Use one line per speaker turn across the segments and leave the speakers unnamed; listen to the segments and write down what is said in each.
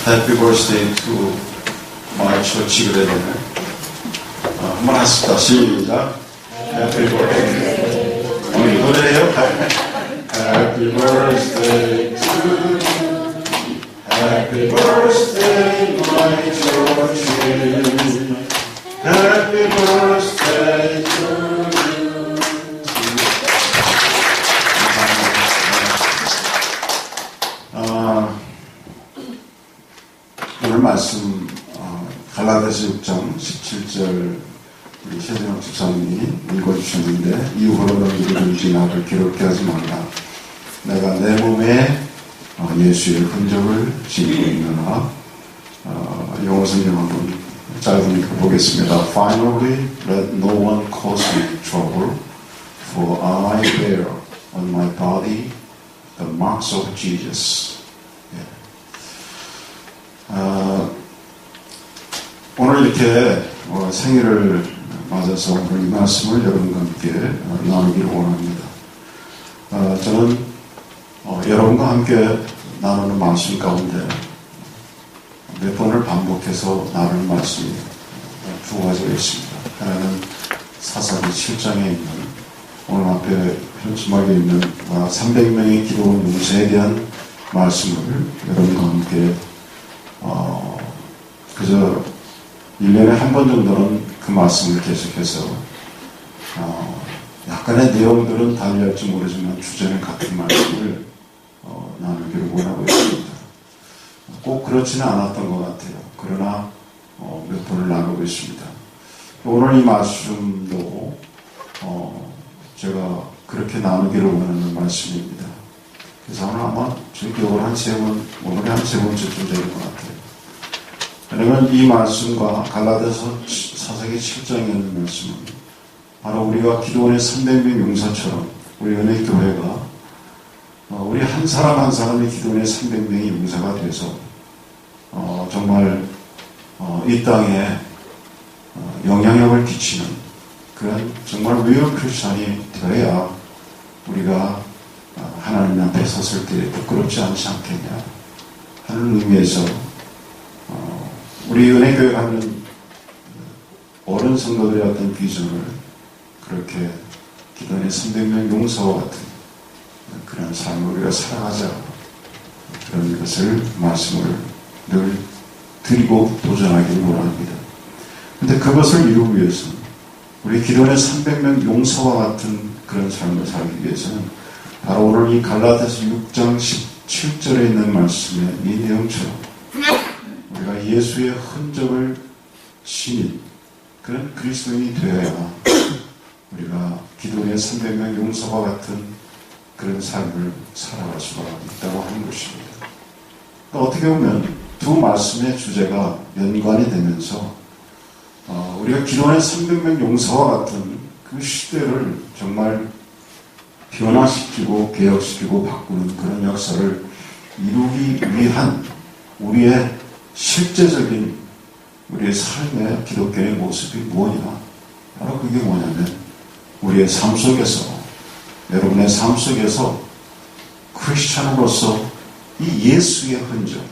Happy birthday to my church 그래되네. 한번 하십시다. 시작. Happy birthday. 오늘 노래해요? Happy birthday to you. Happy birthday, my church. Happy birthday to you. 오늘 말씀 갈라디아서 6장 17절 우리 최진영 집사님이 읽어주셨는데 이후로는 누구든지 나를 괴롭게 하지 말라. 내가 내 몸에 예수의 흔적을 지니고 있느라. 영어 성경 한번 짧으니까 보겠습니다. Finally, let no one cause me trouble, for I bear on my body the marks of Jesus. 오늘 이렇게 생일을 맞아서 오늘 이 말씀을 여러분과 함께 나누기를 원합니다. 저는 여러분과 함께 나누는 말씀 가운데 몇 번을 반복해서 나누는 말씀이 두 가지가 있습니다. 하나는 사사기 7장에 있는 오늘 앞에 현수막에 있는 300명의 기도 용서에 대한 말씀을 여러분과 함께 그저 1년에 한 번 정도는 그 말씀을 계속해서 약간의 내용들은 달리할지 모르지만 주제는 같은 말씀을 나누기를 원하고 있습니다. 꼭 그렇지는 않았던 것 같아요. 그러나 몇 번을 나누고 있습니다. 오늘 이 말씀도 제가 그렇게 나누기를 원하는 말씀입니다. 그래서 오늘 아마 제 기억을 오늘이 한 세 번째쯤 되는 것 같아요. 왜냐면 이 말씀과 갈라디아서 사사기 7장에 있는 말씀은 바로 우리가 기도원의 300명 용사처럼 우리 은혜교회가 우리 한 사람 한 사람의 기도원의 300명이 용사가 돼서 정말 이 땅에 영향력을 끼치는 그런 정말 리얼 크리스찬이 되어야 우리가 하나님 앞에 섰을 때 부끄럽지 않지 않겠냐 하는 의미에서 우리 은혜교회가 하는 어른 성도들의 어떤 비전을 그렇게 기도원의 300명 용사와 같은 그런 삶을 우리가 살아가자 그런 것을 말씀을 늘 드리고 도전하기를 원합니다. 그런데 그것을 이루기 위해서는 우리 기도원의 300명 용사와 같은 그런 삶을 살기 위해서는 바로 오늘 이 갈라디아서 6장 17절에 있는 말씀의 이 내용처럼 우리가 예수의 흔적을 지닌 그런 그리스도인이 되어야 우리가 기도원의 300명 용사와 같은 그런 삶을 살아갈 수가 있다고 하는 것입니다. 어떻게 보면 두 말씀의 주제가 연관이 되면서 우리가 기도원의 300명 용사와 같은 그 시대를 정말 변화시키고 개혁시키고 바꾸는 그런 역사를 이루기 위한 우리의 실제적인 우리의 삶의 기독교의 모습이 뭐냐? 바로 그게 뭐냐면 우리의 삶 속에서 여러분의 삶 속에서 크리스찬으로서 이 예수의 흔적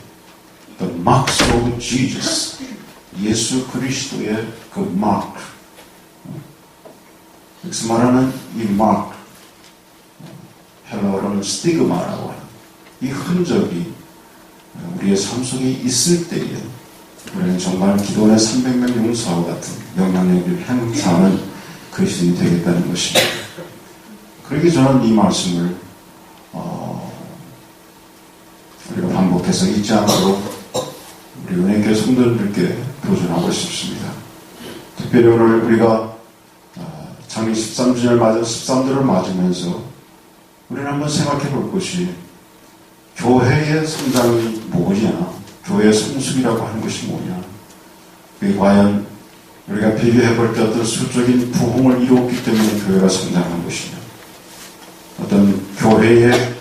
The marks of Jesus 예수 그리스도의 그 마크 여기서 말하는 이 마크 헬라어로는 스티그마라고 하는 이 흔적이 우리의 삶 속에 있을 때에 우리는 정말 기도원의 300명 용사와 같은 영향력을 행사하는 그리스도인이 되겠다는 것입니다. 그러기 저는 이 말씀을 우리가 반복해서 잊지 않도록 우리 은혜교회 성도들께 도전하고 싶습니다. 특별히 오늘 우리가 창립 13주년을 맞아 13도를 맞으면서 우리는 한번 생각해 볼 것이 교회의 성장이 뭐냐? 교회의 성숙이라고 하는 것이 뭐냐? 그게 과연 우리가 비교해 볼 때 어떤 수적인 부흥을 이루었기 때문에 교회가 성장한 것이냐? 어떤 교회의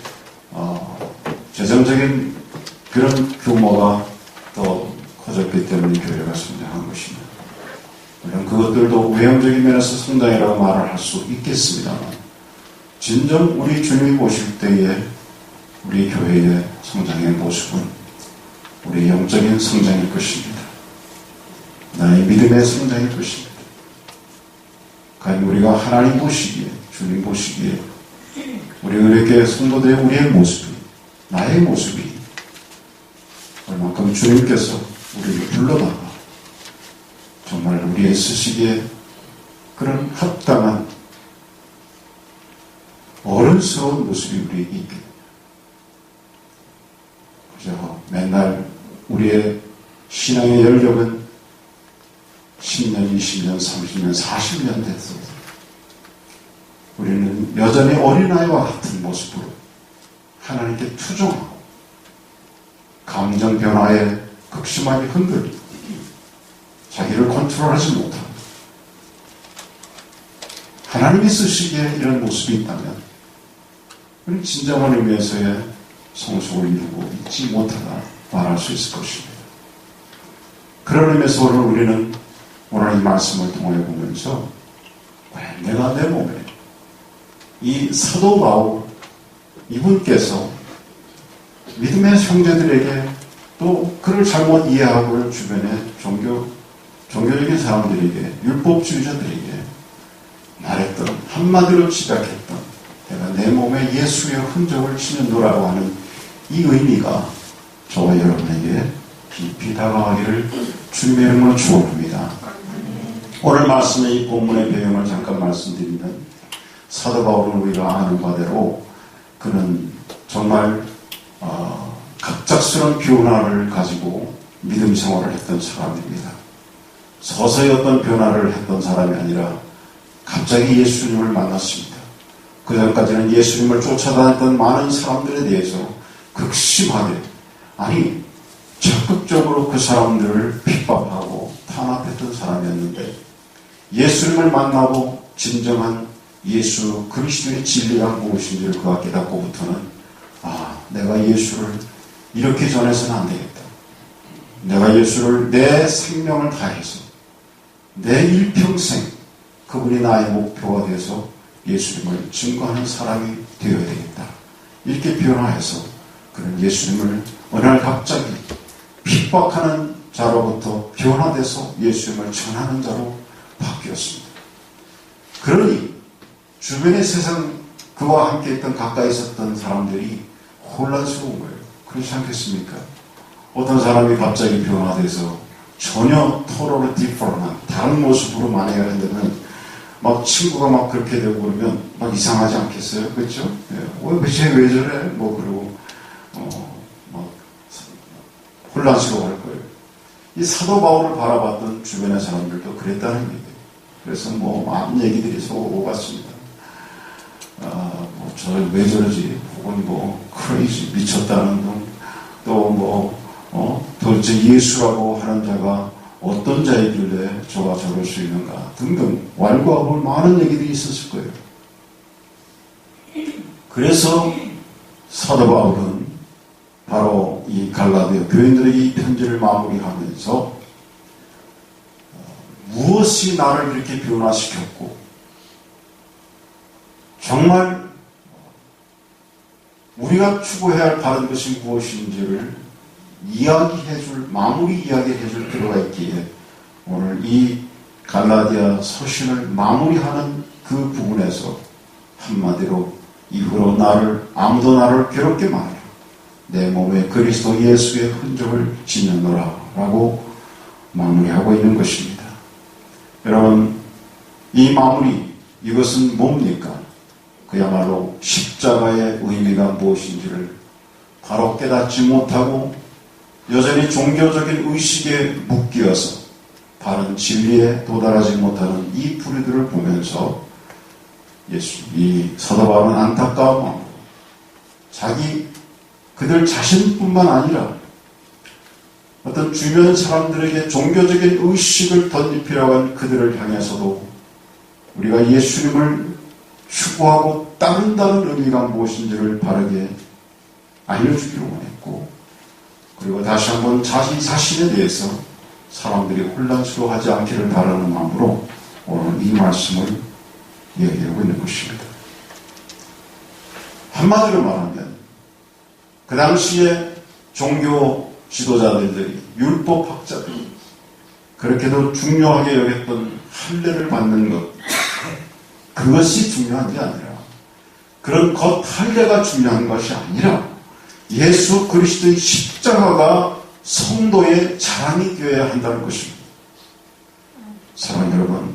재정적인 그런 규모가 더 커졌기 때문에 교회가 성장한 것이냐? 물론 그것들도 외형적인 면에서 성장이라고 말을 할 수 있겠습니다만 진정 우리 주님이 보실 때에 우리 교회의 성장의 모습은 우리의 영적인 성장일 것입니다. 나의 믿음의 성장일 것입니다. 과연 우리가 하나님 보시기에, 주님 보시기에 우리 의뢰교회 성도들의 우리의 모습이, 나의 모습이 얼만큼 주님께서 우리를 불러다가 정말 우리의 쓰시기에 그런 합당한 어른스러운 모습이 우리에게 있겠느냐. 그저 맨날 우리의 신앙의 열력은 10년, 20년, 30년, 40년 됐어도 우리는 여전히 어린아이와 같은 모습으로 하나님께 투정하고 감정 변화에 극심하게 흔들리고 자기를 컨트롤하지 못하고 하나님이 쓰시기에 이런 모습이 있다면 우리는 진정한 의미에서의 성숙을 이루고 있지 못하다 말할 수 있을 것입니다. 그런 의미에서 오늘 우리는 오늘 이 말씀을 통해 보면서 내가 내 몸에 이 사도 바울 이분께서 믿음의 형제들에게 또 그를 잘못 이해하고 주변의 종교적인 사람들에게 율법주의자들에게 말했던 한마디로 지적했던 내가 내 몸에 예수의 흔적을 치는도라고 하는 이 의미가 저와 여러분에게 깊이 다가가기를 주님의 이름으로 축원합니다. 오늘 말씀의 이 본문의 배경을 잠깐 말씀드리면 사도 바울은 우리가 아는 바대로 그는 정말 갑작스러운 변화를 가지고 믿음 생활을 했던 사람입니다. 서서히 어떤 변화를 했던 사람이 아니라 갑자기 예수님을 만났습니다. 그 전까지는 예수님을 쫓아다녔던 많은 사람들에 대해서 극심하게 적극적으로 그 사람들을 핍박하고 탄압했던 사람이었는데 예수님을 만나고 진정한 예수 그리스도의 진리가 무엇인지를 그가 깨닫고부터는 내가 예수를 이렇게 전해서는 안 되겠다. 내가 예수를 내 생명을 다해서 내 일평생 그분이 나의 목표가 되어서 예수님을 증거하는 사람이 되어야 되겠다. 이렇게 변화해서 그런 예수님을 어느 날 갑자기 핍박하는 자로부터 변화돼서 예수님을 전하는 자로 바뀌었습니다. 그러니 주변의 세상 그와 함께 있던 가까이 있었던 사람들이 혼란스러운 거예요. 그렇지 않겠습니까? 어떤 사람이 갑자기 변화돼서 전혀 토로를 디퍼런한 다른 모습으로 만약에 한다면 막 친구가 막 그렇게 되고 그러면 막 이상하지 않겠어요? 그렇죠? 왜 저래? 그러고 막 혼란스러워할 거예요. 이 사도 바울을 바라봤던 주변의 사람들도 그랬다는 얘기예요. 그래서 많은 얘기들이 서로 오갔습니다. 저 왜 저러지? 혹은 크레이지 미쳤다는 등, 또 도대체 예수라고 하는 자가 어떤 자이길래 저가 저럴 수 있는가 등등 왈가왈부할 많은 얘기들이 있었을 거예요. 그래서 사도 바울은 바로 이 갈라디아 교인들에게 이 편지를 마무리하면서 무엇이 나를 이렇게 변화시켰고 정말 우리가 추구해야 할 바른 것이 무엇인지를 마무리 이야기해줄 필요가 있기에 오늘 이 갈라디아 서신을 마무리하는 그 부분에서 한마디로 이후로 아무도 나를 괴롭게 말하라. 내 몸에 그리스도 예수의 흔적을 지녔노라 라고 마무리하고 있는 것입니다. 여러분, 이 마무리, 이것은 뭡니까? 그야말로 십자가의 의미가 무엇인지를 바로 깨닫지 못하고 여전히 종교적인 의식에 묶여서 바른 진리에 도달하지 못하는 이 부류들을 보면서 이 사도 바울은 안타까운 마음으로 그들 자신뿐만 아니라 어떤 주변 사람들에게 종교적인 의식을 덧입히려고 한 그들을 향해서도 우리가 예수님을 추구하고 따른다는 의미가 무엇인지를 바르게 알려주기로 원했고, 그리고 다시 한번 자신에 대해서 사람들이 혼란스러워하지 않기를 바라는 마음으로 오늘 이 말씀을 얘기하고 있는 것입니다. 한마디로 말하면 그 당시에 종교 지도자들이, 율법학자들이 그렇게도 중요하게 여겼던 할례를 받는 것, 그것이 중요한 게 아니라, 그런 겉 할례가 중요한 것이 아니라 예수 그리스도의 십자가가 성도의 자랑이 되어야 한다는 것입니다. 사랑하는 여러분,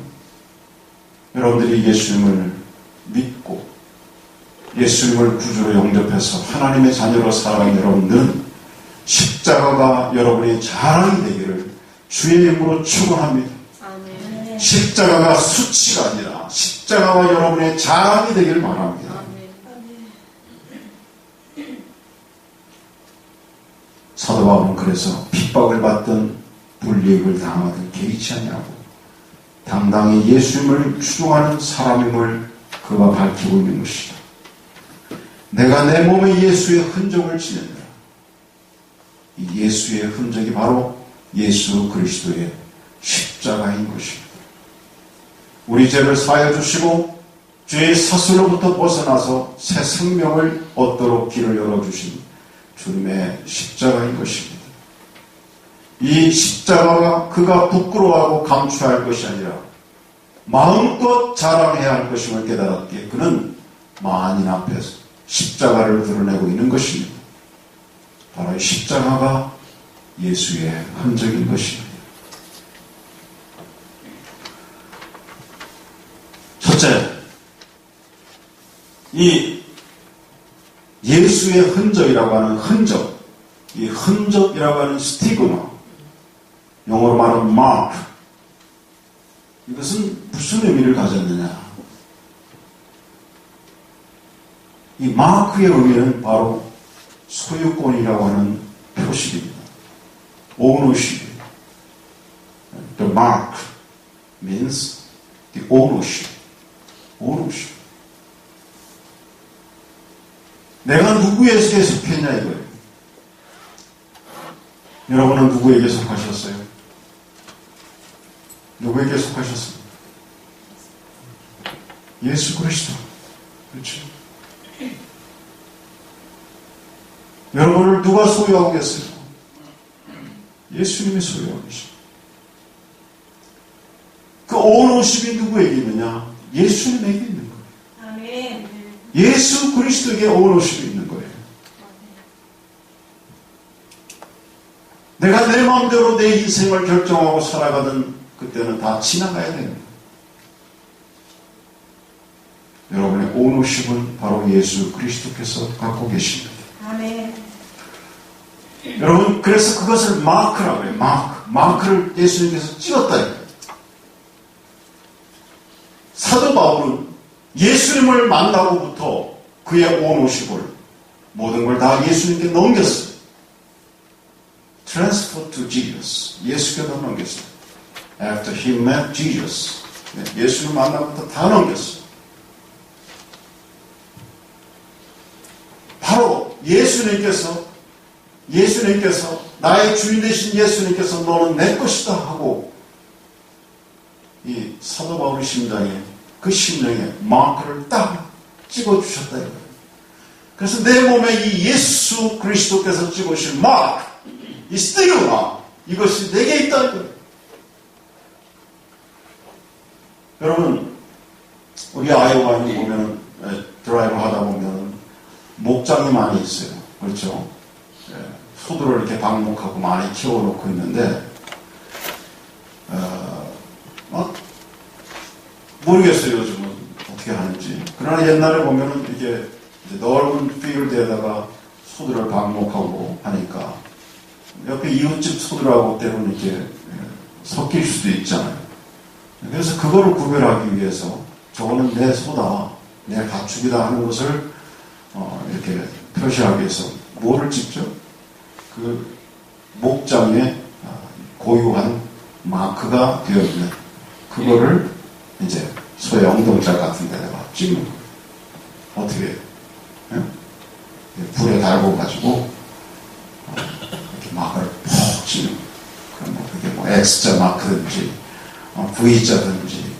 여러분들이 예수님을 믿고 예수님을 구주로 영접해서 하나님의 자녀로 살아가는 여러분들은 십자가가 여러분의 자랑이 되기를 주의 이름으로 축원합니다.
아멘.
십자가가 수치가 아니라 십자가가 여러분의 자랑이 되기를 바랍니다. 사도 바울은 그래서 핍박을 받든 불이익을 당하든 개의치 아니하고 당당히 예수님을 추종하는 사람임을 그가 밝히고 있는 것이다. 내가 내 몸에 예수의 흔적을 지낸다. 이 예수의 흔적이 바로 예수 그리스도의 십자가인 것입니다. 우리 죄를 사하여 주시고 죄의 사슬로부터 벗어나서 새 생명을 얻도록 길을 열어주신 주님의 십자가인 것입니다. 이 십자가가 그가 부끄러워하고 감추할 것이 아니라 마음껏 자랑해야 할 것임을 깨달았기에 그는 만인 앞에서 십자가를 드러내고 있는 것입니다. 바로 이 십자가가 예수의 흔적인 것입니다. 첫째, 이 예수의 흔적이라고 하는 흔적, 이 흔적이라고 하는 스티그마, 영어로 말하면 마크, 이것은 무슨 의미를 가졌느냐? 이 마크의 의미는 바로 소유권이라고 하는 표식입니다. ownership. The mark means the ownership. ownership. 내가 누구에게 속했냐 이거예요. 여러분은 누구에게 속하셨어요? 누구에게 속하셨습니까? 예수 그리스도. 그렇죠? 여러분을 누가 소유하고 계세요? 예수님이 소유하고 계십니다. 그 오너십이 누구에게 있느냐? 예수님에게 있는 거예요.
아멘.
예수 그리스도에게 오너십이 있는 거예요. 내가 내 마음대로 내 인생을 결정하고 살아가던 그때는 다 지나가야 됩니다. 여러분의 오너십은 바로 예수 그리스도께서 갖고 계십니다.
아멘.
여러분, 그래서 그것을 마크라고 해요. 마크를 예수님께서 찍었다. 사도 바울은 예수님을 만나고부터 그의 오너십을 모든 걸 다 예수님께 넘겼어요. Transfer to Jesus. 예수께도 넘겼어요. After he met Jesus. 예수를 만나고부터 다 넘겼어요. 바로 예수님께서 나의 주인 되신 예수님께서 너는 내 것이다 하고 이 사도 바울의 심장에 그 심령에 마크를 딱 찍어주셨다 이거예요. 그래서 내 몸에 이 예수 그리스도께서 찍으신 마크, 이 스티그마, 이것이 내게 있다 이거예요. 여러분, 우리 아이오가에 보면 드라이브 하다 보면 목장이 많이 있어요. 그렇죠? 소들을 이렇게 방목하고 많이 키워놓고 있는데 모르겠어요 요즘은 어떻게 하는지. 그러나 옛날에 보면은 이게 넓은 필드에다가 소들을 방목하고 하니까 옆에 이웃집 소들하고 때로는 이렇게 섞일 수도 있잖아요. 그래서 그거를 구별하기 위해서 저거는 내 소다, 내 가축이다 하는 것을 이렇게 표시하기 위해서 뭐를 찍죠? 그 목장에 고유한 마크가 되어 있는 그거를 이제 소의 엉덩이살 같은 데다가 찍는 거예요. 어떻게 해요? 불에 달고 가지고 이렇게 마크를 푹 찍는 거예요. 그럼 그게 X자 마크든지 V자든지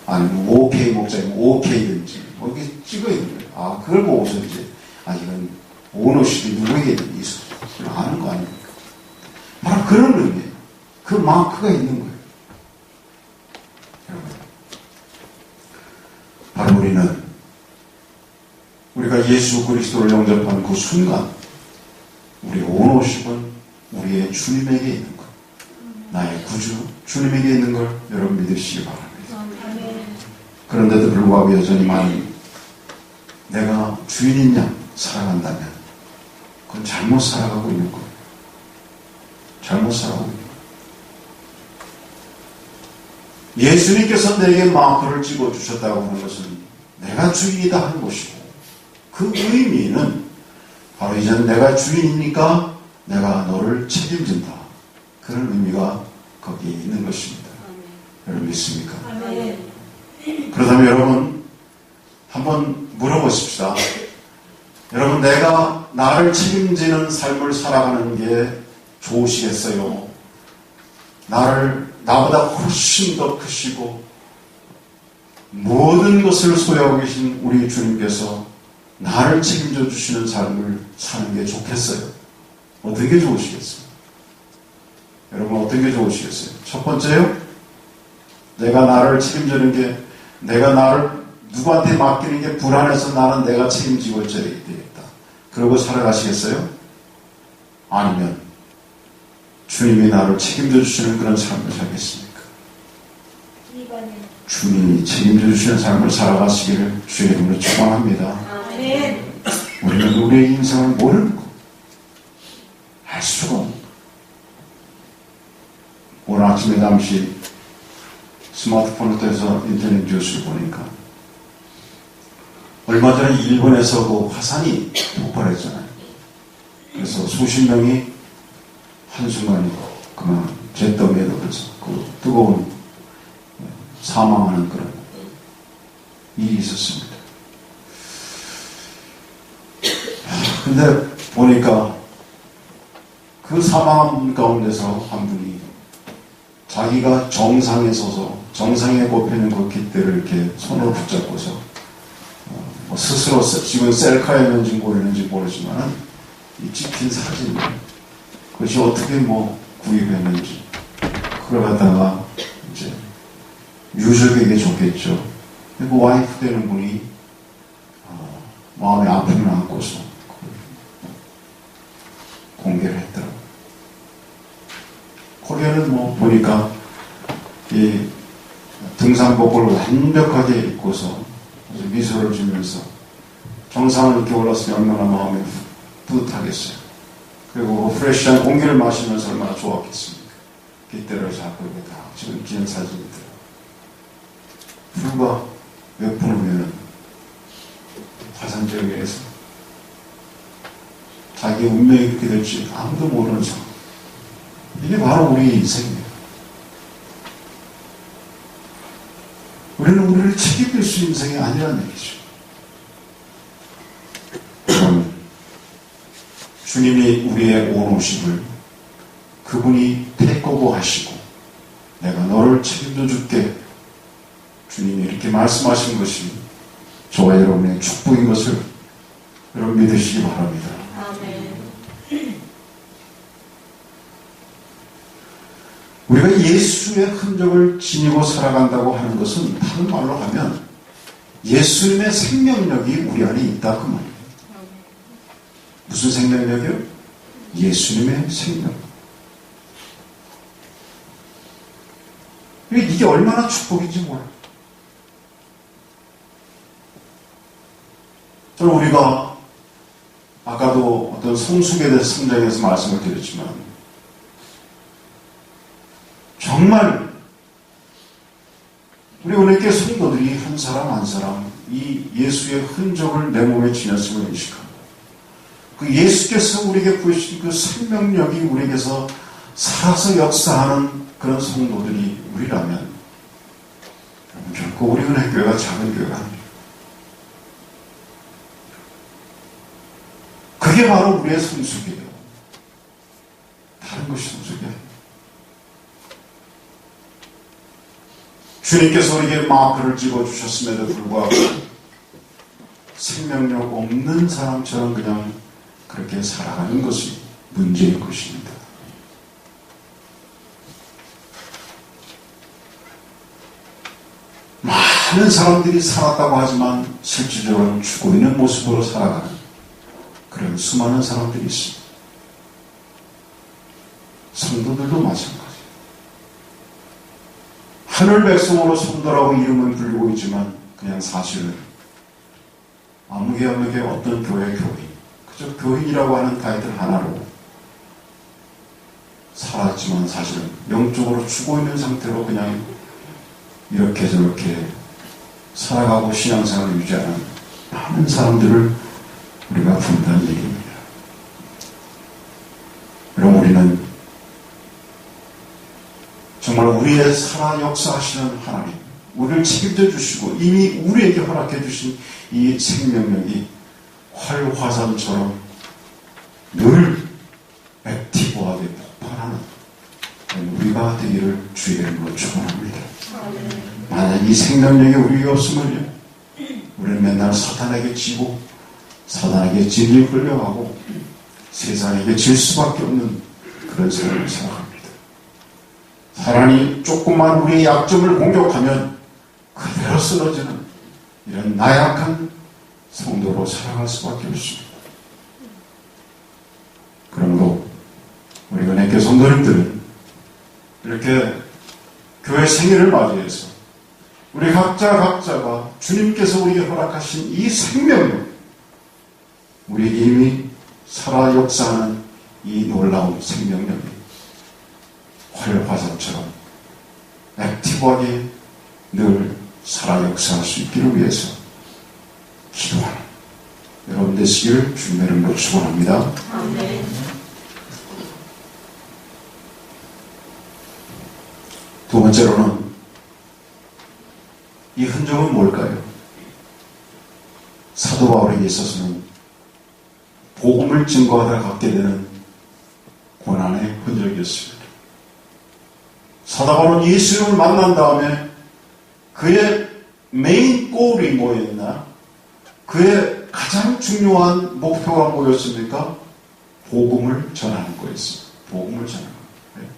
아니면 OK 목장이면 OK든지 이렇게 찍어 있는 거예요. 그걸 보고서 이제 이건 오너십이 누구에게 있는 이수. 줄 아는 거 아닙니까? 바로 그런 의미예요. 그 마크가 있는 거예요. 여러분, 바로 우리는 우리가 예수 그리스도를 영접하는 그 순간 우리 온오십은 우리의 주님에게 있는 것, 나의 구주 주님에게 있는 걸 여러분 믿으시기 바랍니다. 그런데도 불구하고 여전히 많이 내가 주인인 양 살아간다면 그건 잘못 살아가고 있는 거예요. 잘못 살아가고 있는 거예요. 예수님께서 내게 마크를 찍어주셨다고 하는 것은 내가 주인이다 하는 것이고, 그 의미는 바로 이제는 내가 주인이니까 내가 너를 책임진다, 그런 의미가 거기에 있는 것입니다. 여러분 믿습니까? 그렇다면 여러분 한번 물어보십시다. 여러분, 내가 나를 책임지는 삶을 살아가는 게 좋으시겠어요? 나보다 훨씬 더 크시고 모든 것을 소유하고 계신 우리 주님께서 나를 책임져 주시는 삶을 사는 게 좋겠어요? 어떤 게 좋으시겠어요? 여러분, 어떤 게 좋으시겠어요? 첫 번째요, 내가 나를 책임지는 게, 내가 나를 누구한테 맡기는 게 불안해서 나는 내가 책임지고 있어야 되겠다, 그러고 살아가시겠어요? 아니면 주님이 나를 책임져 주시는 그런 삶을 살겠습니까? 주님이 책임져 주시는 삶을 살아가시기를 주의 이름으로 축원합니다. 우리는 우리의 인생을 모르는 거, 알 수가 없는 거. 오늘 아침에 잠시 스마트폰을 통해서 인터넷 뉴스를 보니까 얼마 전에 일본에서 그 화산이 폭발했잖아요. 그래서 수십 명이 한순간에 그만 잿더미에 들어서 그 뜨거운 사망하는 그런 일이 있었습니다. 근데 보니까 그 사망한 가운데서 한 분이 자기가 정상에 서서 정상에 꼽히는 그 깃대를 이렇게 손으로 붙잡고서 스스로 지금 셀카였는지 뭐였는지 모르지만 이 찍힌 사진, 그것이 어떻게 구입했는지 그걸 갖다가 이제 유족에게 줬겠죠. 그 와이프 되는 분이 마음에 아픔을 안고서 공개를 했더라고요. 거기에는 보니까 이 등산복을 완벽하게 입고서 미소를 지면서 정상을 이렇게 올랐으니 얼마나 마음이 뿌듯하겠어요. 그리고 프레시한 공기를 마시면서 얼마나 좋았겠습니까? 깃대를 잡고 이렇게 다 찍은 사진이더라고요. 불과 몇 분 후에는 화산 지역에서 자기 운명이 그렇게 될지 아무도 모르는 상황. 이게 바로 우리의 인생이에요. 우리는 우리를 책임질 수 있는 인생이 아니라는 얘기죠. 주님이 우리의 온오십을 그분이 테이크오버 하시고 내가 너를 책임져 줄게, 주님이 이렇게 말씀하신 것이 저와 여러분의 축복인 것을 여러분 믿으시기 바랍니다. 우리가 예수의 흔적을 지니고 살아간다고 하는 것은 다른 말로 하면 예수님의 생명력이 우리 안에 있다, 그 말이에요. 무슨 생명력이요? 예수님의 생명. 이게 얼마나 축복인지 몰라요. 저는 우리가 아까도 어떤 성숙에 대해서 성장해서 말씀을 드렸지만 정말 우리 오늘께 성도들이 한 사람 한 사람 이 예수의 흔적을 내 몸에 지녔음을 인식하고 그 예수께서 우리에게 부으신 그 생명력이 우리에게서 살아서 역사하는 그런 성도들이 우리라면 결코 우리 은혜교회가 작은 교회가 아닙니다. 그게 바로 우리의 성숙이에요. 다른 것이 성숙이 아닙니다. 주님께서 우리에게 마크를 찍어주셨음에도 불구하고 생명력 없는 사람처럼 그냥 그렇게 살아가는 것이 문제인 것입니다. 많은 사람들이 살았다고 하지만 실질적으로는 죽어 있는 모습으로 살아가는 그런 수많은 사람들이 있습니다. 성도들도 마찬가지예요. 하늘 백성으로 성도라고 이름은 불리고 있지만 그냥 사실은 아무개 어떤 교회 교인, 그저 교인이라고 하는 타이틀 하나로 살았지만 사실은 영적으로 죽어 있는 상태로 그냥 이렇게 저렇게 살아가고 신앙생활을 유지하는 많은 사람들을 우리가 본다는 얘기입니다. 그럼 우리는 정말 우리의 살아 역사하시는 하나님, 우리를 책임져 주시고 이미 우리에게 허락해 주신 이 생명력이 활화산처럼 늘 액티브하게 폭발하는 우리가 되기를 주의 이름으로 축원합니다. 만약 이 생명력이 우리에게 없으면요, 우리는 맨날 사탄에게 지고 사탄에게 진리에 끌려가고 세상에게 질 수밖에 없는 그런 삶을 살아갑니다. 사단이 조금만 우리의 약점을 공격하면 그대로 쓰러지는 이런 나약한 성도로 살아갈 수밖에 없습니다. 그러므로 우리 은혜교 성도님들은 이렇게 교회 생일을 맞이해서 우리 각자가 주님께서 우리에게 허락하신 이 생명력, 우리에게 이미 살아 역사하는 이 놀라운 생명력이 활화산처럼 액티브하게 늘 살아 역사할 수 있기를 위해서 기도하는 여러분 되시기를 주님의 이름으로 축원합니다. 아멘. 두 번째로는 이 흔적은 뭘까요? 사도 바울에게 있어서는 복음을 증거하다 갖게 되는 고난의 흔적이었습니다. 사도 바울은 예수님을 만난 다음에 그의 메인 골이 뭐였나? 그의 가장 중요한 목표가 뭐였습니까? 복음을 전하는 거였어요. 복음을 전하는 거예요.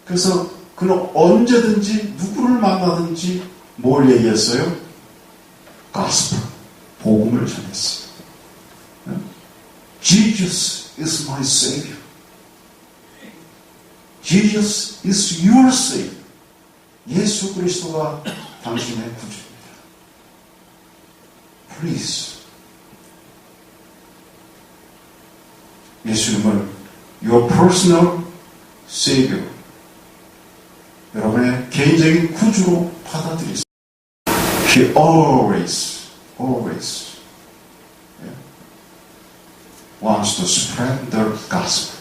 그래서 그는 언제든지 누구를 만나든지 뭘 얘기했어요? 가스펠, 복음을 전했어요. Jesus is my Savior. Jesus is your Savior. 예수 그리스도가 당신의 구주입니다. Please. 예수님을 your personal Savior, 여러분의 개인적인 구주로 받아들이세요. He always wants to spread the gospel.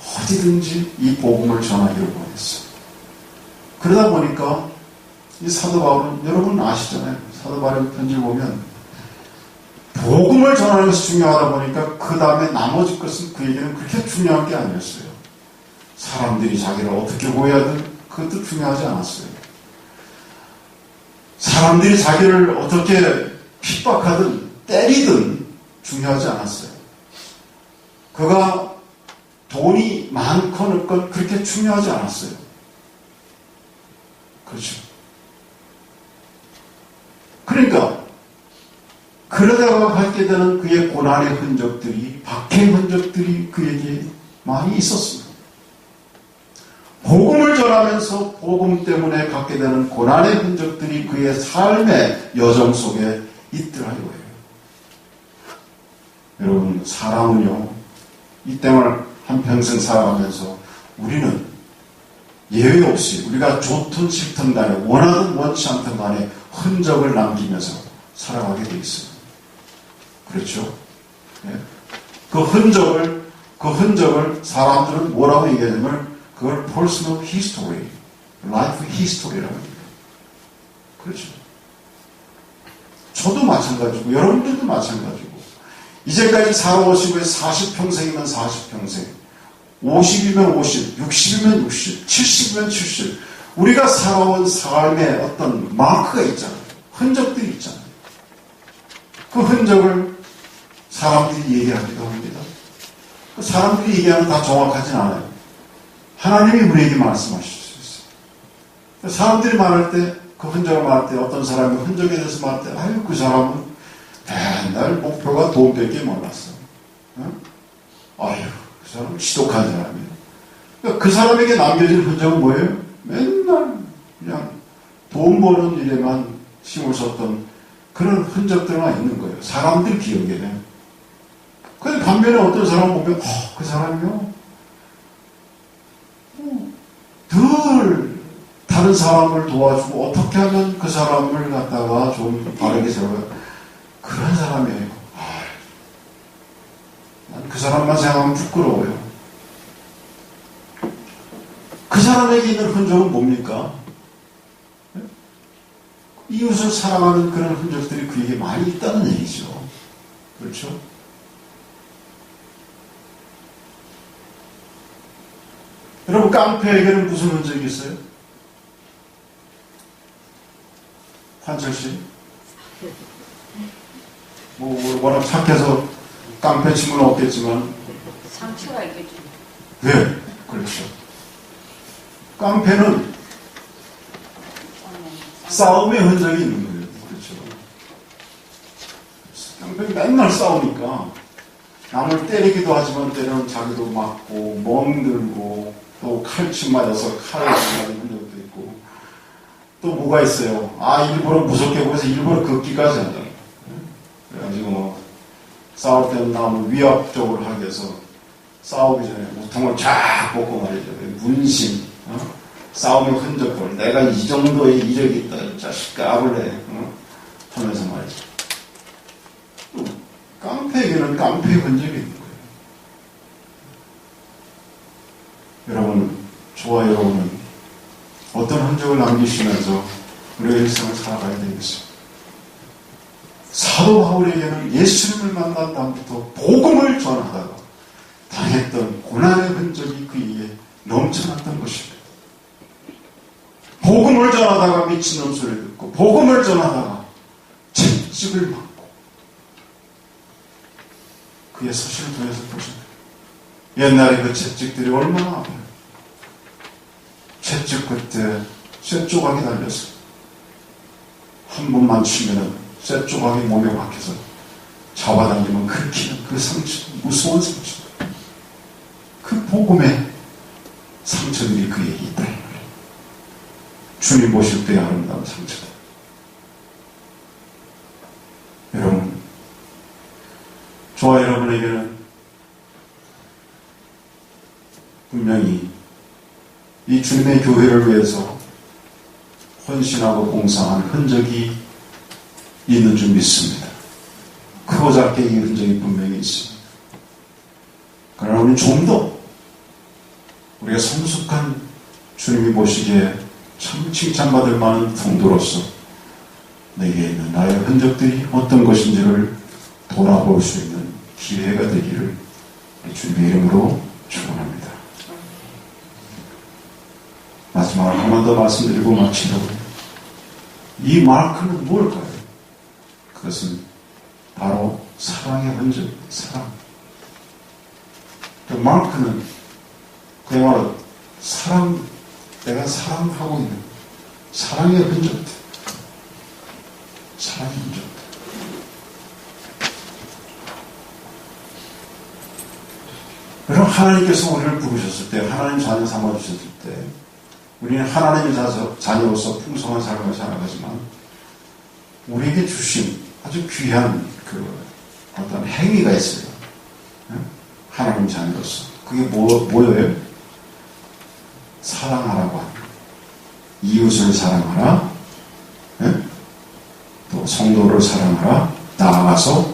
어디든지 이 복음을 전하기를 원했어요. 그러다 보니까 이 사도 바울은 여러분 아시잖아요. 사도 바울의 편지를 보면 복음을 전하는 것이 중요하다 보니까 그 다음에 나머지 것은 그에게는 그렇게 중요한 게 아니었어요. 사람들이 자기를 어떻게 보여야든 그것도 중요하지 않았어요. 사람들이 자기를 어떻게 핍박하든 때리든 중요하지 않았어요. 그가 돈이 많건 없건 그렇게 중요하지 않았어요. 그렇죠. 그러니까 그러다가 갖게 되는 그의 고난의 흔적들이, 박해의 흔적들이 그에게 많이 있었습니다. 복음을 전하면서 복음 때문에 갖게 되는 고난의 흔적들이 그의 삶의 여정 속에 있더라고요. 여러분, 사람은요, 이 땅을 한평생 살아가면서 우리는 예외 없이 우리가 좋든 싫든 간에 원하든 원치 않든 간에 흔적을 남기면서 살아가게 돼 있어요. 그렇죠? 네? 그 흔적을 사람들은 뭐라고 얘기하냐면 그걸 personal history, life history라고 합니다. 그렇죠? 저도 마찬가지고 여러분들도 마찬가지고 이제까지 살아오시고 40평생이면 40평생, 50이면 50, 60이면 60, 70이면 70 우리가 살아온 삶에 어떤 마크가 있잖아요. 흔적들이 있잖아요. 그 흔적을 사람들이 얘기하기도 합니다. 사람들이 얘기하는 다 정확하진 않아요. 하나님이 우리에게 말씀하실 수 있어요. 사람들이 말할 때, 그 흔적을 말할 때, 어떤 사람이 흔적에 대해서 말할 때, 아유, 그 사람은 맨날 목표가 돈밖에 몰랐어. 아유, 그 사람은 지독한 사람이에요. 그러니까 그 사람에게 남겨진 흔적은 뭐예요? 맨날 그냥 돈 버는 일에만 힘을 썼던 그런 흔적들만 있는 거예요. 사람들 기억에는. 근데 반면에 어떤 사람 보면, 그 사람이요. 늘 다른 사람을 도와주고 어떻게 하면 그 사람을 갖다가 좀 바르게 세워요. 그런 사람이에요. 난 그 사람만 생각하면 부끄러워요. 그 사람에게 있는 흔적은 뭡니까? 이웃을 사랑하는 그런 흔적들이 그에게 많이 있다는 얘기죠. 그렇죠? 여러분, 깡패에게는 무슨 흔적이 있어요? 환철씨? 워낙 착해서 깡패 친구는 없겠지만.
상처가 있겠죠.
네, 그렇죠. 깡패는 싸움의 흔적이 있는 거예요. 그렇죠. 깡패는 맨날 싸우니까 남을 때리기도 하지만 때로는 자기도 맞고 멍들고 또 칼침 맞아서 칼을 맞은 흔적도 있고 또 뭐가 있어요. 일부러 무섭게 보여서 일부러 긋기까지 한다. 그래가지고 싸울 때는 남을 위협적으로 하기 위해서 싸우기 전에 우통을 쫙 벗고 말이죠. 문신, 싸움의 흔적들. 내가 이 정도의 이력이 있다. 이 자식 까불래. 하면서 말이죠. 깡패에게는 깡패의 흔적이 있는 거예요. 여러분, 저와 여러분은 어떤 흔적을 남기시면서 우리의 일생을 살아가야 되겠어요. 사도 바울에게는 예수님을 만난 다음부터 복음을 전하다가 당했던 고난의 흔적이 그에게 넘쳐났던 것입니다. 복음을 전하다가 미친놈 소리를 듣고 복음을 전하다가 채찍을 맞고 그의 서신을 통해서 보십니다. 옛날에 그 채찍들이 얼마나 아파요. 채찍 끝에 쇠 조각이 달려서 한 번만 치면은 쇠 조각이 몸에 박혀서 잡아당기면 긁히는 그 상처, 무서운 상처. 그 복음의 상처들이 그에게 있다. 주님 보실 때의 아름다운 상처들. 여러분, 저와 여러분에게는 분명히 이 주님의 교회를 위해서 헌신하고 봉사한 흔적이 있는 줄 믿습니다. 크고 작게 이 흔적이 분명히 있습니다. 그러나 우리는 좀 더 우리가 성숙한 주님이 보시기에 참 칭찬받을 만한 풍도로서 내게 있는 나의 흔적들이 어떤 것인지를 돌아볼 수 있는 기회가 되기를 주님의 이름으로 축원합니다. 마지막으로 한 번 더 말씀드리고 마치려고 해요. 이 마크는 무엇일까요? 그것은 바로 사랑의 흔적입니다. 사랑. 그 마크는 그야말로 사랑, 내가 사랑하고 있는 사랑의 흔적들. 사랑의 흔적들. 여러분, 하나님께서 우리를 부르셨을 때, 하나님 자녀 삼아주셨을 때, 우리는 하나님의 자녀로서 풍성한 삶을 살아가지만, 우리에게 주신 아주 귀한 그 어떤 행위가 있어요. 하나님 자녀로서. 그게 뭐예요? 사랑하라고 합니다. 이웃을 사랑하라. 또 성도를 사랑하라. 나아가서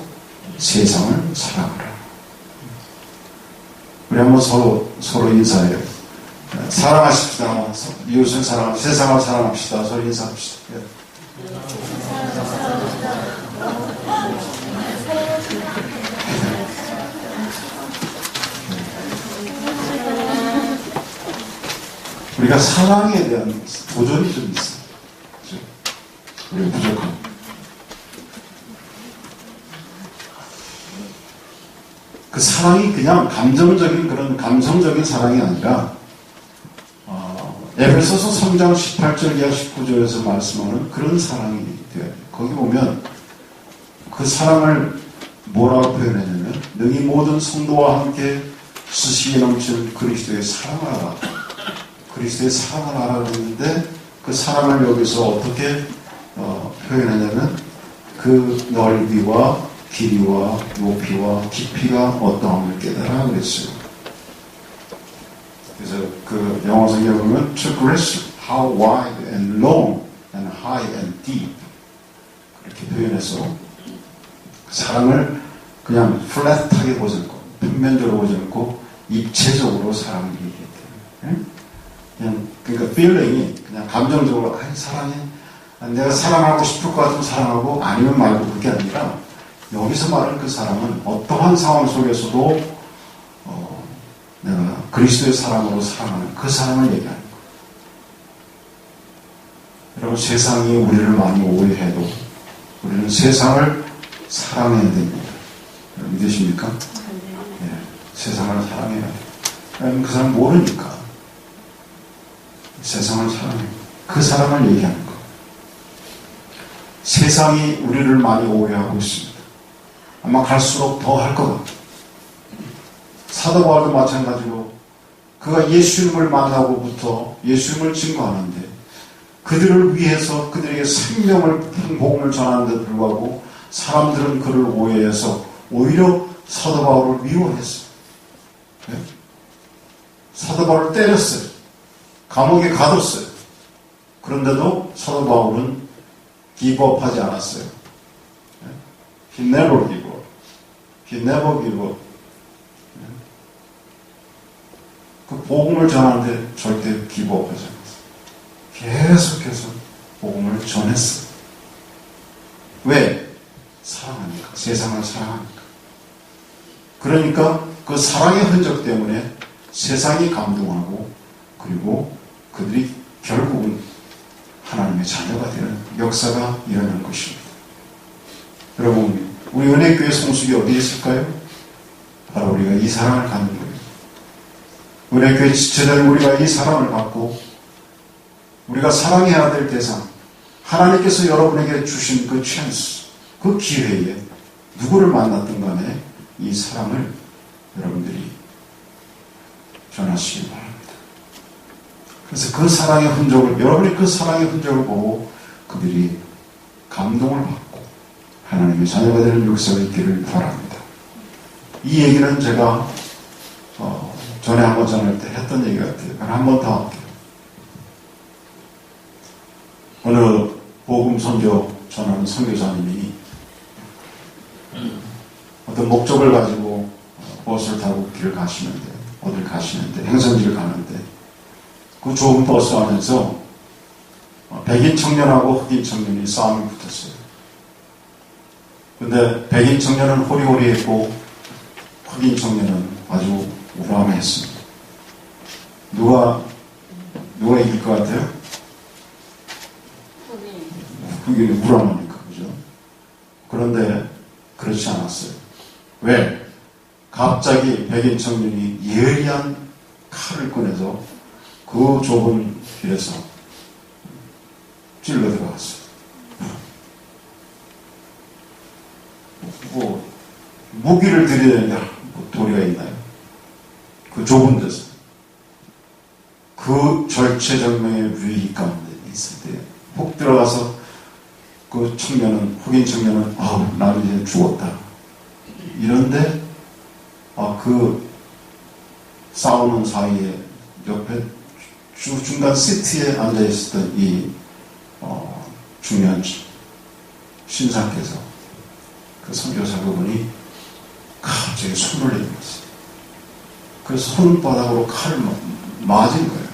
세상을 사랑하라. 우리 한번 서로 인사해요. 사랑하십시다. 이웃을 사랑하고 세상을 사랑합시다. 서로 인사합시다. 우리가 사랑에 대한 도전이 좀 있어요. 그렇죠? 우리가 부족합니다. 그 사랑이 그냥 감정적인 그런 감성적인 사랑이 아니라 에베소서 3장 18절 이하 19절에서 말씀하는 그런 사랑이 되어야 돼요. 거기 보면 그 사랑을 뭐라고 표현했냐면 너희 모든 성도와 함께 수식에 넘치는 그리스도의 사랑을 알아. 그리스도의 사랑을 알아 그랬는데 그 사랑을 여기서 어떻게 표현하냐면 그 넓이와 길이와 높이와 깊이가 어떠함을 깨달아 그랬어요. 그래서 그 영어 성경에 보면 to grasp how wide and long and high and deep 그렇게 표현해서 사랑을 그냥 플랫하게 보지 않고 평면적으로 보지 않고 입체적으로 사랑을 얘기했대요. 그냥 그러니까 feeling이 그냥 감정적으로 사랑해 내가 사랑하고 싶을 것 같으면 사랑하고 아니면 말고 그게 아니라 여기서 말하는 그 사랑은 어떠한 상황 속에서도 내가 그리스도의 사랑으로 사랑하는 그 사랑을 얘기하는 거예요. 여러분 세상이 우리를 많이 오해해도 우리는 세상을 사랑해야 됩니다. 여러분 믿으십니까? 네, 세상을 사랑해야 돼요. 왜냐하면 그 사람 모르니까 세상을 사랑해요. 그 사랑을 얘기하는 거예요. 세상이 우리를 많이 오해하고 있습니다. 아마 갈수록 더 할 것 같아요. 사도 바울도 마찬가지로 그가 예수님을 만나고부터 예수님을 증거하는데 그들을 위해서 그들에게 생명을 복음을 전하는데도 불구하고 사람들은 그를 오해해서 오히려 사도 바울을 미워했어요. 네? 사도 바울을 때렸어요. 감옥에 가뒀어요. 그런데도 사도 바울은 기브업하지 않았어요. 네? He never gave up. He never gave up. 그 복음을 전하는데 절대 기브업하지 않았어요. 계속해서 복음을 전했어요. 왜? 사랑하니까. 세상을 사랑하니까. 그러니까 그 사랑의 흔적 때문에 세상이 감동하고 그리고 그들이 결국은 하나님의 자녀가 되는 역사가 일어나는 것입니다. 여러분, 우리 은혜교회 성숙이 어디에 있을까요? 바로 우리가 이 사랑을 갖는 거예요. 은혜교회 지체자는 우리가 이 사랑을 받고 우리가 사랑해야 될 대상, 하나님께서 여러분에게 주신 그 찬스, 그 기회에 누구를 만났든 간에 이 사랑을 여러분들이 전하시기 바랍니다. 그래서 그 사랑의 흔적을, 여러분이 그 사랑의 흔적을 보고 그들이 감동을 받고 하나님의 자녀가 되는 역사가 있기를 바랍니다. 이 얘기는 제가 전에 한번 전할 때 했던 얘기 같아요. 한 번 더 할게요. 어느 복음 선교 전하는 선교사님이 어떤 목적을 가지고 버스를 타고 길을 가시는데, 어딜 가시는데, 행선지를 가는데, 그 좁은 버스 안에서 백인 청년하고 흑인 청년이 싸움이 붙었어요. 근데 백인 청년은 호리호리했고, 흑인 청년은 아주 우람했습니다. 누가 이길 것 같아요? 흑인이 우람하니까, 그죠? 그런데 그렇지 않았어요. 왜? 갑자기 백인 청년이 예리한 칼을 꺼내서 그 좁은 길에서 찔러 들어갔어요. 뭐 무기를 들이대는데 뭐 도리가 있나요? 그 좁은 데서 그 절체절명의 위기 가운데 있을 때 훅 들어가서 그 청년은, 흑인 청년은 아우 나는 이제 죽었다. 이런데 그 싸우는 사이에 옆에 중간 시트에 앉아있었던 이 중요한 신사께서 그 선교사 그분이 갑자기 손을 내밀었어요. 그래서 손바닥으로 칼을 맞은 거예요.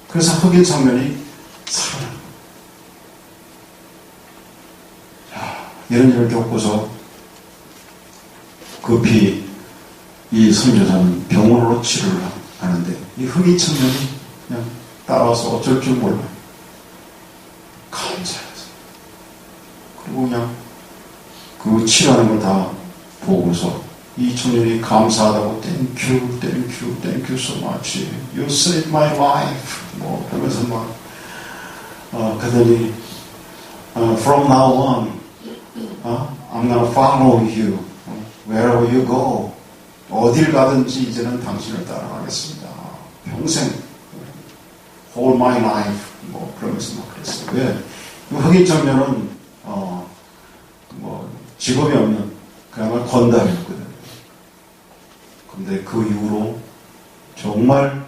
그래서 흑인 청년이 살아난 거예요. 이런 일을 겪고서 급히 이 선교사는 병원으로 치료를 하는데 이 흑인 청년이 그냥 따라와서 어쩔 줄 몰라요. 감사해서. 그리고 그냥 그 치료하는 걸 다 보고서 이 청년이 감사하다고 Thank you, thank you, thank you so much. You saved my life. 뭐 그러면서 막 그들이 From now on, I'm gonna follow you wherever you go. 어딜 가든지 이제는 당신을 따라가겠습니다. 평생 All my life. 뭐 그러면서 막 그랬어요. 왜? 흑인 청년은 직업이 없는 그야말로 건달이었거든요. 근데 그 이후로 정말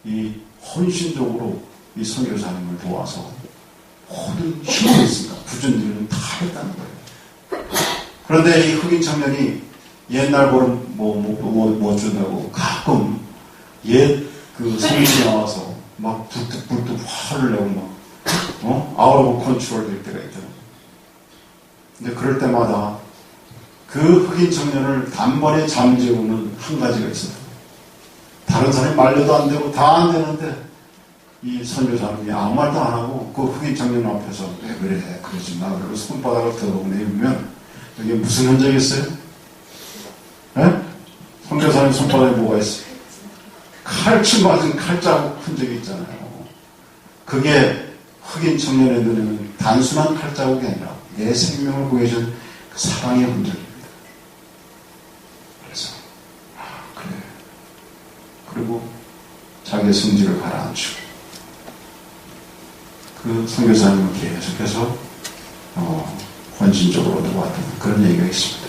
이 헌신적으로 이 선교사님을 도와서 모든 힘이 있으니까 부준 일은 다 했다는 거예요. 그런데 이 흑인 청년이 옛날 보름 뭐 준다고 가끔 옛 그 성신이 나와서 막 불뚝불뚝 화를 내고 막 out of control 될 때가 있잖아요. 근데 그럴 때마다 그 흑인 청년을 단번에 잠재우는 한 가지가 있어요. 다른 사람이 말려도 안 되고 다 안 되는데 이 선교사님이 아무 말도 안 하고 그 흑인 청년 앞에서 왜 그래 그러지 마 그러고 손바닥을 들어 내밀면 여기에 무슨 흔적이 있어요? 네? 선교사님 손바닥에 뭐가 있어요? 칼침 맞은 칼자국 흔적이 있잖아요. 그게 흑인 청년의 눈에는 단순한 칼자국이 아니라 내 생명을 구해준 그 사랑의 흔적입니다. 그래서 그래. 그리고 자기의 성질을 가라앉히고 그 선교사님을 계속해서 헌신적으로 도왔던 그런 얘기가 있습니다.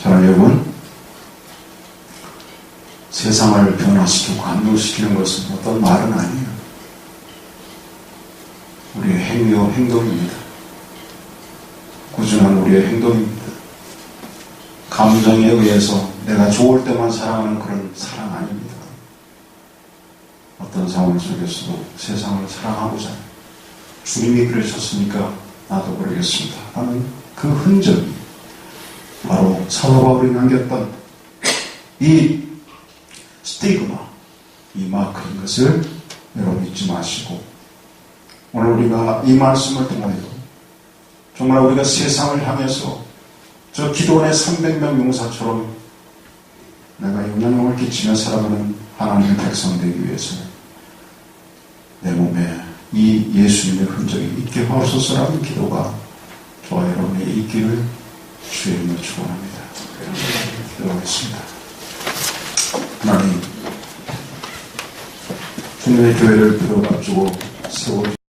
사랑하는 여러분, 세상을 변화시키고 감동시키는 것은 어떤 말은 아니에요. 우리의 행동입니다. 꾸준한 우리의 행동입니다. 감정에 의해서 내가 좋을 때만 사랑하는 그런 사랑 아닙니다. 어떤 상황 속에서도 세상을 사랑하고자 주님이 그러셨으니까 나도 그러겠습니다 하는 그 흔적이 바로 사도 바울이 남겼던 이 스티그마, 이 마크인 것을 여러분 잊지 마시고 오늘 우리가 이 말씀을 통하여 정말 우리가 세상을 향해서 저 기도원의 300명 용사처럼 내가 영향력을 끼치며 살아가는 하나님의 백성 되기 위해서 내 몸에 이 예수님의 흔적이 있게 하옵소서라는 기도가 저와 여러분의 있기를 주의 이름으로 축원합니다. 기도하겠습니다. 하나님, 주님의 교회를 들어가지고 세워